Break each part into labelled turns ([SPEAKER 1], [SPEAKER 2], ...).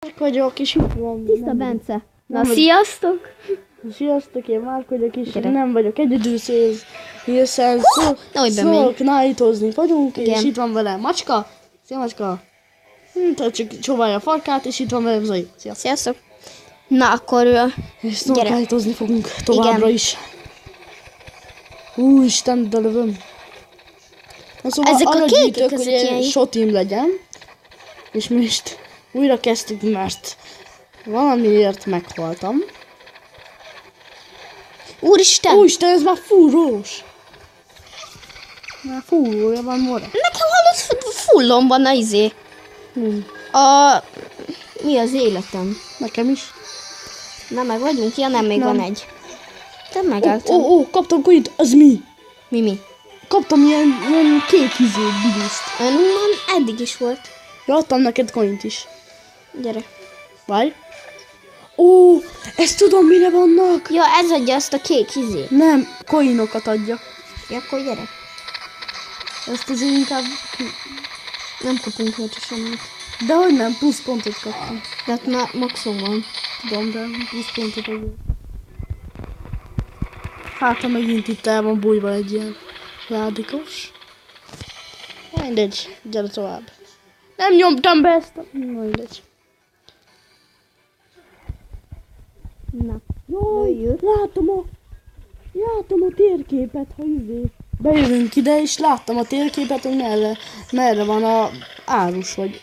[SPEAKER 1] Márk vagyok, és itt van.
[SPEAKER 2] Tiszta Bence. Na, sziasztok!
[SPEAKER 1] Sziasztok, én Márk vagyok, és
[SPEAKER 2] Gyere.
[SPEAKER 1] nem vagyok egyedül, hiszen Fortnite-ozni vagyunk, és itt van velem Macska. Szia, Macska! Tehát csak csóválja a farkát, és itt van velem Zai. Sziasztok!
[SPEAKER 2] Sziasztok! Na, akkor
[SPEAKER 1] És Fortnite-ozni fogunk továbbra is. Úristen, de lövöm. Na, szóval
[SPEAKER 2] ezek a
[SPEAKER 1] arra
[SPEAKER 2] kékek,
[SPEAKER 1] gyűjtök,
[SPEAKER 2] ezek
[SPEAKER 1] hogy
[SPEAKER 2] ilyen-
[SPEAKER 1] egy shotim legyen. És most újra kezdtük, mert valamiért meghaltam.
[SPEAKER 2] Úristen!
[SPEAKER 1] Úristen, ez már fúrós! Már fúrója van, more.
[SPEAKER 2] Nekem hallott, fullon van a izé. Mi az életem?
[SPEAKER 1] Nekem is.
[SPEAKER 2] Na, meg vagyunk? Ja, nem, még
[SPEAKER 1] Nem.
[SPEAKER 2] van egy. Te megálltam.
[SPEAKER 1] Kaptam coint, az mi?
[SPEAKER 2] Mi?
[SPEAKER 1] Kaptam ilyen kék biduszt.
[SPEAKER 2] Önünkben eddig is volt.
[SPEAKER 1] Ja, adtam neked coint is.
[SPEAKER 2] Gyere.
[SPEAKER 1] Várj. Ezt tudom, mire vannak.
[SPEAKER 2] Ja, ez adja azt a kék izé.
[SPEAKER 1] Nem, coinokat adja.
[SPEAKER 2] Ja, akkor gyere.
[SPEAKER 1] Ezt azért inkább...
[SPEAKER 2] Nem kapunk érte semmit.
[SPEAKER 1] De hogy nem, plusz pontot kaptam.
[SPEAKER 2] De hát már maximum van.
[SPEAKER 1] Tudom, de plusz pontot adja. Hát, ha megint itt el van bújva egy ilyen ládikos. Mindegy, gyere tovább. Nem nyomtam be ezt a... Mindegy.
[SPEAKER 2] Na.
[SPEAKER 1] Jaj, látom a térképet, ha bejövünk ide, és láttam a térképet, hogy merre van a árus, vagy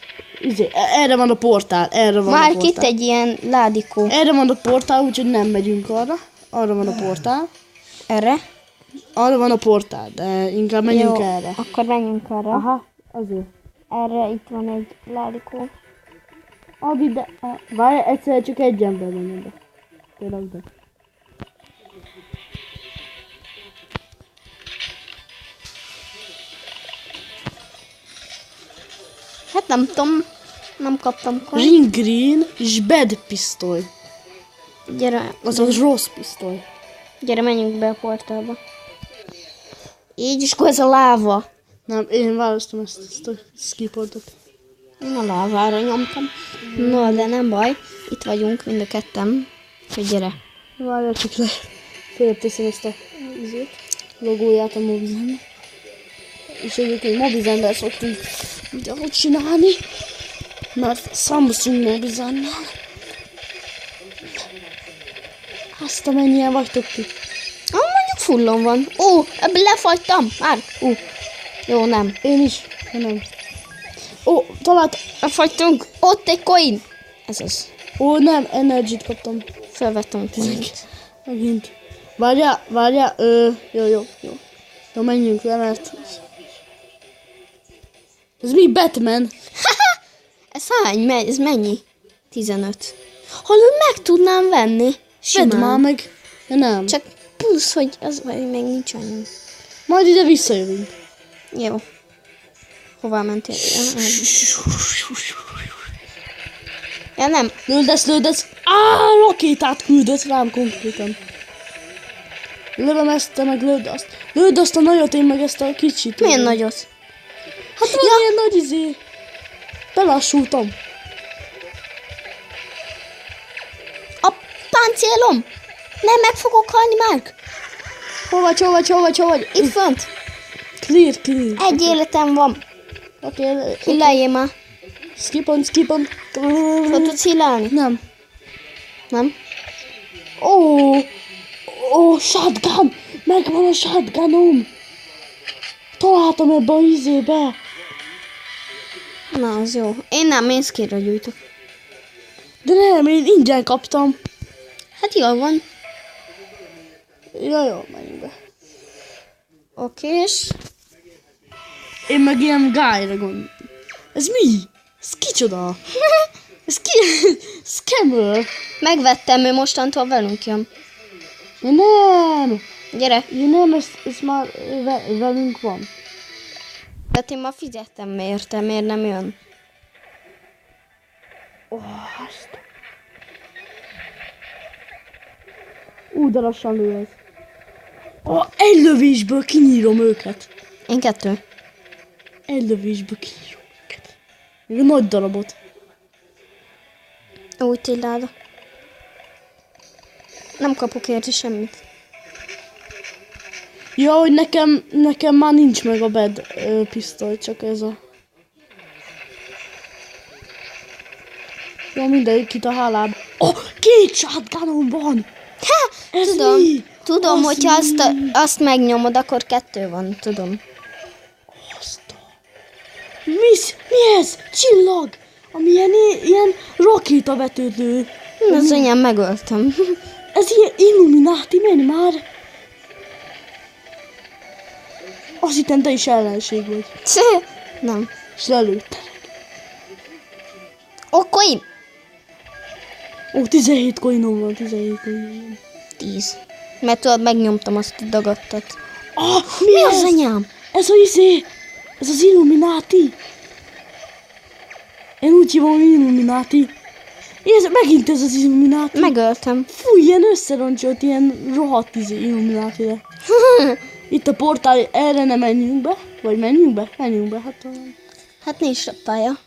[SPEAKER 1] erre van a portál,
[SPEAKER 2] Már
[SPEAKER 1] a
[SPEAKER 2] itt
[SPEAKER 1] portál.
[SPEAKER 2] egy ilyen ládikó.
[SPEAKER 1] Erre van a portál, úgyhogy nem megyünk arra. Arra van a portál.
[SPEAKER 2] Erre?
[SPEAKER 1] Arra van a portál, de inkább menjünk
[SPEAKER 2] Jó,
[SPEAKER 1] erre.
[SPEAKER 2] akkor menjünk arra.
[SPEAKER 1] Aha, azért.
[SPEAKER 2] Erre itt van egy ládikó.
[SPEAKER 1] Add ide. Várj, egyszer csak egy ember van ide. Tényleg be.
[SPEAKER 2] Hát nem tudom, nem kaptam kor.
[SPEAKER 1] Ring Green és Bad pisztoly.
[SPEAKER 2] Gyere,
[SPEAKER 1] Azaz rossz pisztoly.
[SPEAKER 2] gyere, menjünk be a portálba. Így is, akkor ez a láva.
[SPEAKER 1] Nem, én választom ezt a skiportot.
[SPEAKER 2] Én a lávára nyomtam. No, de nem baj. Itt vagyunk mind a ketten. Úgyhogy gyere.
[SPEAKER 1] Várjál csak le. Félreteszem ezt a logóját a Mobizennek. És egyébként Mobizennel szoktunk videót csinálni. Mert Samsung Mobizennel. Azt a mennyien vagytok ti.
[SPEAKER 2] Mondjuk fullon van. Ebben lefagytam. Már. Jó, nem.
[SPEAKER 1] Én is. De nem. Talált.
[SPEAKER 2] Lefagytunk. Ott egy coin. Ez az.
[SPEAKER 1] Nem, energy-t kaptam.
[SPEAKER 2] Felvettem a coint.
[SPEAKER 1] Megint. Várjál. Jó. Jó, menjünk le, mert... Ez mi, Batman?
[SPEAKER 2] Ez hány? Ez mennyi? 15. Hallod, meg tudnám venni.
[SPEAKER 1] Vedd már meg. Ja, nem.
[SPEAKER 2] Csak plusz, hogy az vagy még nincs annyi.
[SPEAKER 1] Majd ide visszajövünk.
[SPEAKER 2] Jó. Hová mentél? Ja, nem.
[SPEAKER 1] Lődesz. Rakétát küldött rám konkrétan. Lövöm ezt, te meg lőd azt. Lőd azt a nagyot, én meg ezt a kicsit.
[SPEAKER 2] Milyen nagyot?
[SPEAKER 1] Hát van ilyen nagy Belassultam.
[SPEAKER 2] A páncélom! Nem, meg fogok halni, Márk.
[SPEAKER 1] Hova vagy?
[SPEAKER 2] Itt fönt.
[SPEAKER 1] Clear.
[SPEAKER 2] Egy életem van.
[SPEAKER 1] Oké.
[SPEAKER 2] Hilláljél már.
[SPEAKER 1] Skip on.
[SPEAKER 2] Fel tudsz hillálni?
[SPEAKER 1] Nem.
[SPEAKER 2] Nem?
[SPEAKER 1] Shotgun! Megvan a shotgunom! Találtam ebbe a izébe!
[SPEAKER 2] Na, az jó. Én skillra gyújtok.
[SPEAKER 1] De nem, én ingyen kaptam.
[SPEAKER 2] Hát jól van.
[SPEAKER 1] Jó, menjünk be.
[SPEAKER 2] Okés.
[SPEAKER 1] Én meg ilyen guy-ra gondolom. Ez mi? Ez kicsoda? Ez ki? Scammer!
[SPEAKER 2] Megvettem, ő mostantól velünk jön.
[SPEAKER 1] Ja, nem!
[SPEAKER 2] Gyere.
[SPEAKER 1] Ja, nem, ez már velünk van.
[SPEAKER 2] Tehát én már fizettem érte, miért nem jön?
[SPEAKER 1] Azt. De lassan lő ez. Egy lövésből kinyírom őket.
[SPEAKER 2] Én 2.
[SPEAKER 1] Egy lövésből kinyírom őket. Még a nagy darabot.
[SPEAKER 2] Úgy tilláda. Nem kapok érte semmit.
[SPEAKER 1] Ja, hogy nekem már nincs meg a bed pisztoly, csak ez a... Ja, mindegy, itt a hálába. Oh, 2 shotgunom van! Ez
[SPEAKER 2] Tudom,
[SPEAKER 1] mi?
[SPEAKER 2] tudom,
[SPEAKER 1] Az
[SPEAKER 2] hogyha
[SPEAKER 1] mi?
[SPEAKER 2] azt megnyomod, akkor 2 van, tudom.
[SPEAKER 1] Mi ez? Csillag! Ami ilyen rakétavetődő.
[SPEAKER 2] Az anyám megöltem.
[SPEAKER 1] Ez ilyen Illuminati, menj már! Azt hittem, te is ellenség vagy.
[SPEAKER 2] Nem.
[SPEAKER 1] És lelőttelek.
[SPEAKER 2] Coin!
[SPEAKER 1] Ó, 17 coinom van, 17 coinom van.
[SPEAKER 2] 10. Mert tudod, megnyomtam azt a dagadtat.
[SPEAKER 1] Ah,
[SPEAKER 2] Mi az anyám?
[SPEAKER 1] Ez ez az Illuminati. Én úgy hívom, hogy Illuminati. Megint ez az Illuminati.
[SPEAKER 2] Megöltem.
[SPEAKER 1] Fú, ilyen összeroncsolt, ilyen rohadt Illuminati-re. Itt a portál, erre nem menjünk be? Vagy menjünk be? Menjünk be, hát talán.
[SPEAKER 2] Hát nincs pálya.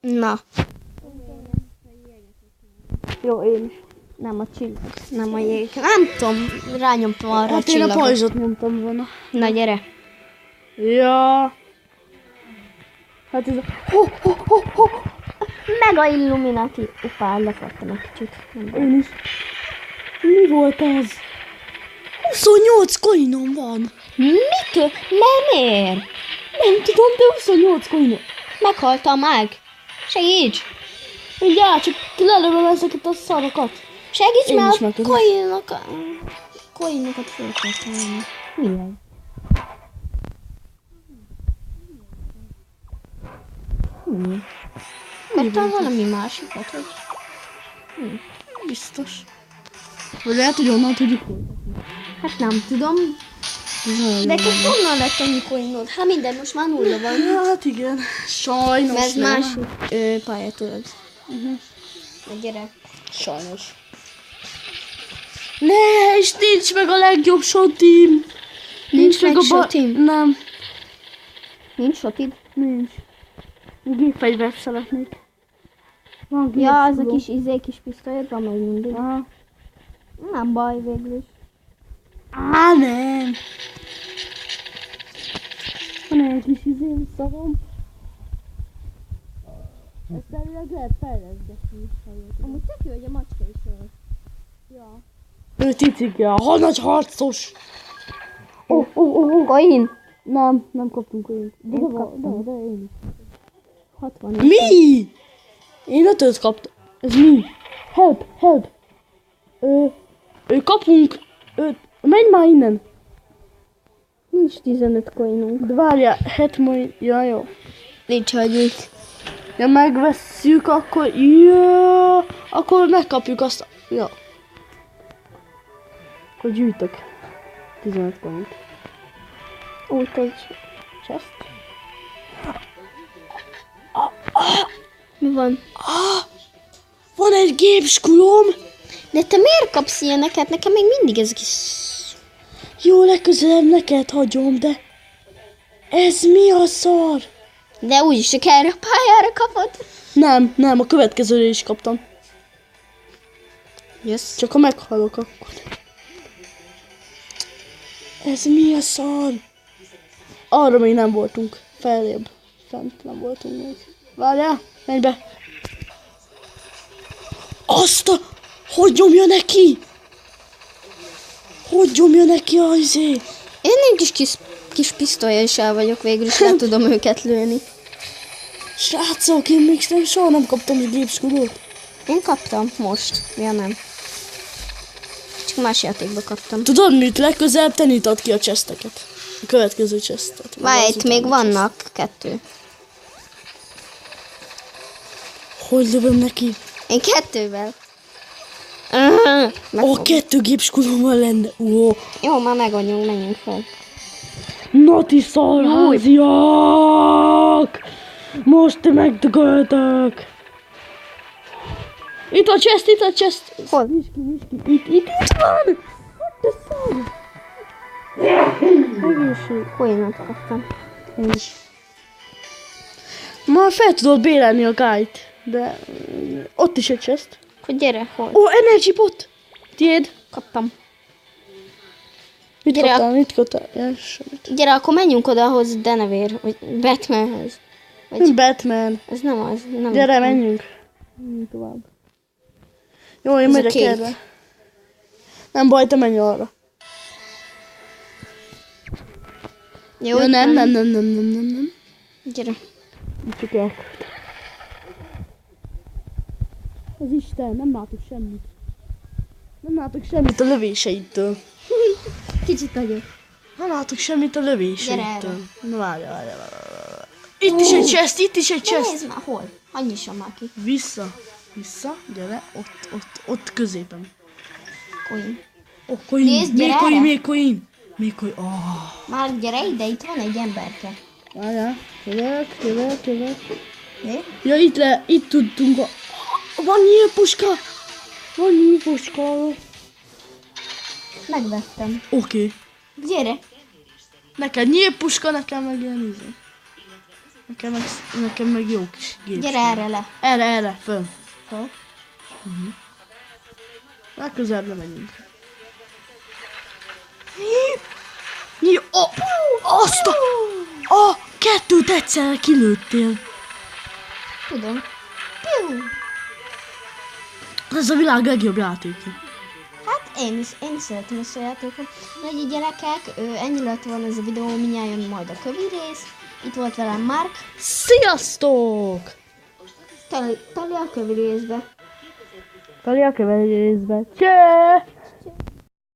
[SPEAKER 2] Na.
[SPEAKER 1] Jó, én is.
[SPEAKER 2] Nem a csillag. Nem a jég. Nem tudom, rányomtam arra
[SPEAKER 1] Hát
[SPEAKER 2] a
[SPEAKER 1] én a
[SPEAKER 2] csillagot.
[SPEAKER 1] pajzsot nyomtam volna.
[SPEAKER 2] Na gyere.
[SPEAKER 1] Ja. Hát ez a... Ho.
[SPEAKER 2] Mega Illuminati. Upá, lefartam egy kicsit. Nem baj.
[SPEAKER 1] Én is. Mi volt ez? 28 coinom van.
[SPEAKER 2] Mitől? Miért?
[SPEAKER 1] Nem tudom, de 28 coinom.
[SPEAKER 2] Meghaltam meg. Segíts!
[SPEAKER 1] Mindjárt, csak lelövöm ezeket a szarokat.
[SPEAKER 2] Segíts,
[SPEAKER 1] Én is
[SPEAKER 2] mert
[SPEAKER 1] meg
[SPEAKER 2] a
[SPEAKER 1] tudom.
[SPEAKER 2] coinokat fel kell tenni. Milyen? Kaptam valami másikat, hogy...
[SPEAKER 1] Biztos. Vagy lehet, hogy onnan tudjuk.
[SPEAKER 2] Hát nem tudom. De akkor honnan lett annyi coinod? Hát minden, most már 0 van.
[SPEAKER 1] Hát igen. Sajnos
[SPEAKER 2] Mert
[SPEAKER 1] nem.
[SPEAKER 2] másik pálya tudod. Na gyere.
[SPEAKER 1] Sajnos. Ne, és nincs meg a legjobb shotim.
[SPEAKER 2] Nincs meg shotim?
[SPEAKER 1] Nem,
[SPEAKER 2] Nincs sotid?
[SPEAKER 1] nincs. Gépfegyvert szeretnék. Van
[SPEAKER 2] Ja, az a
[SPEAKER 1] gépszuló.
[SPEAKER 2] kis pisztolyod van még mindig.
[SPEAKER 1] Aha.
[SPEAKER 2] Nem baj végül is.
[SPEAKER 1] Á, nem. Van egy kis szarom. Ezt elvileg lehet fejleszgetni.
[SPEAKER 2] Amúgy tök jó, hogy a macska is volt.
[SPEAKER 1] Ja. Ő cicikja, ha nagy harcos.
[SPEAKER 2] Coin?
[SPEAKER 1] Nem kaptunk olyat. De
[SPEAKER 2] kaptam.
[SPEAKER 1] de én is.
[SPEAKER 2] 60.
[SPEAKER 1] Mi? Én 5-öt kaptam. Ez mi? Help. Kapunk 5. Menj már innen.
[SPEAKER 2] Nincs 15 coinunk.
[SPEAKER 1] De várjál, majd... Ja, jó.
[SPEAKER 2] Nincs hagyjuk.
[SPEAKER 1] Ja, megvesszük, akkor... Ja, akkor megkapjuk azt... Ja. Akkor gyűjtök. 15 coint.
[SPEAKER 2] Úgy, hogy...
[SPEAKER 1] Chest.
[SPEAKER 2] Mi van?
[SPEAKER 1] Van egy gépskulom.
[SPEAKER 2] De te miért kapsz ilyeneket? Nekem még mindig ez kis...
[SPEAKER 1] Jó, legközelebb neked hagyom, de... Ez mi a szar?
[SPEAKER 2] De úgyis csak erre a pályára kapod.
[SPEAKER 1] Nem, a következőre is kaptam.
[SPEAKER 2] Jössz.
[SPEAKER 1] Csak ha meghalok, akkor... Ez mi a szar? Arra még nem voltunk. Feljebb. Fent nem voltunk még. Várjál, menj be. Azt a... Hogy nyomja neki? Hogy nyomja neki a izé?
[SPEAKER 2] Én egy kis pisztolya is el vagyok végül, is le tudom őket lőni.
[SPEAKER 1] Srácok, én még soha nem kaptam egy gépskulót.
[SPEAKER 2] Én kaptam most. Ja nem. Csak más játékba kaptam.
[SPEAKER 1] Tudod mit? Legközelebb te nyitad ki a chesteket. A következő chestet.
[SPEAKER 2] Várj, itt még vannak 2.
[SPEAKER 1] Hogy lövöm neki?
[SPEAKER 2] Én 2-vel.
[SPEAKER 1] Ó, 2 gépskulóval lenne. Ó.
[SPEAKER 2] Jó, már megvagyunk, menjünk fel.
[SPEAKER 1] Nati szarháziak! Most megdögöltök! Itt a chest!
[SPEAKER 2] Hol?
[SPEAKER 1] Itt van! What the fuck? Egészség.
[SPEAKER 2] Coinot kaptam.
[SPEAKER 1] Én is. Ma fel tudod bérelni a guide, de ott is egy chest.
[SPEAKER 2] Akkor gyere, hol?
[SPEAKER 1] Ó, energy pot! Tiéd?
[SPEAKER 2] Kaptam.
[SPEAKER 1] Mit
[SPEAKER 2] Gyere,
[SPEAKER 1] kaptál? Mit kaptál? Ja, semmit.
[SPEAKER 2] Gyere, akkor menjünk oda ahhoz Denevér, vagy Batmanhez. Vagy
[SPEAKER 1] Batman.
[SPEAKER 2] ez nem az. Nem
[SPEAKER 1] Gyere,
[SPEAKER 2] tudom.
[SPEAKER 1] menjünk. Menjünk tovább. Jó, én
[SPEAKER 2] Ez a
[SPEAKER 1] megyek
[SPEAKER 2] kék.
[SPEAKER 1] erre. Nem baj, te menj arra.
[SPEAKER 2] Jó,
[SPEAKER 1] Ja, nem.
[SPEAKER 2] Gyere.
[SPEAKER 1] Csak el. Az Isten, nem látok semmit. Nem látok semmit a lövéseitől.
[SPEAKER 2] Kicsit vagyok.
[SPEAKER 1] Nem látok semmit a lövéseitől.
[SPEAKER 2] Gyere.
[SPEAKER 1] Na várja. Itt is egy chest, itt is egy chest.
[SPEAKER 2] Nézd már, hol? Annyisan már ki.
[SPEAKER 1] Vissza, gyere, ott középen.
[SPEAKER 2] Coin.
[SPEAKER 1] Ó, coin,
[SPEAKER 2] Nézd, gyere erre.
[SPEAKER 1] még coin.
[SPEAKER 2] Már gyere ide, itt van egy emberke.
[SPEAKER 1] Várjál, jövök.
[SPEAKER 2] Mi?
[SPEAKER 1] Ja, itt tudtunk Van nyílpuska!
[SPEAKER 2] Megvettem.
[SPEAKER 1] Oké.
[SPEAKER 2] Gyere.
[SPEAKER 1] Neked nyílpuska, nekem meg ilyen izé. Nekem meg jó kis gép.
[SPEAKER 2] Gyere erre le.
[SPEAKER 1] Erre, fönn. Már közelre megyünk. Azt a 2-t egyszerre kilőttél.
[SPEAKER 2] Tudom. Piu.
[SPEAKER 1] Ez a világ legjobb játéka.
[SPEAKER 2] Hát én is szeretem ezt a játékot. Nagy gyerekek, ennyi lett volna ez a videó, mindjárt jön majd a kövi rész. Itt volt velem Mark.
[SPEAKER 1] Sziasztok!
[SPEAKER 2] Tali a kövi részbe.
[SPEAKER 1] Tali a következő részben. Cső!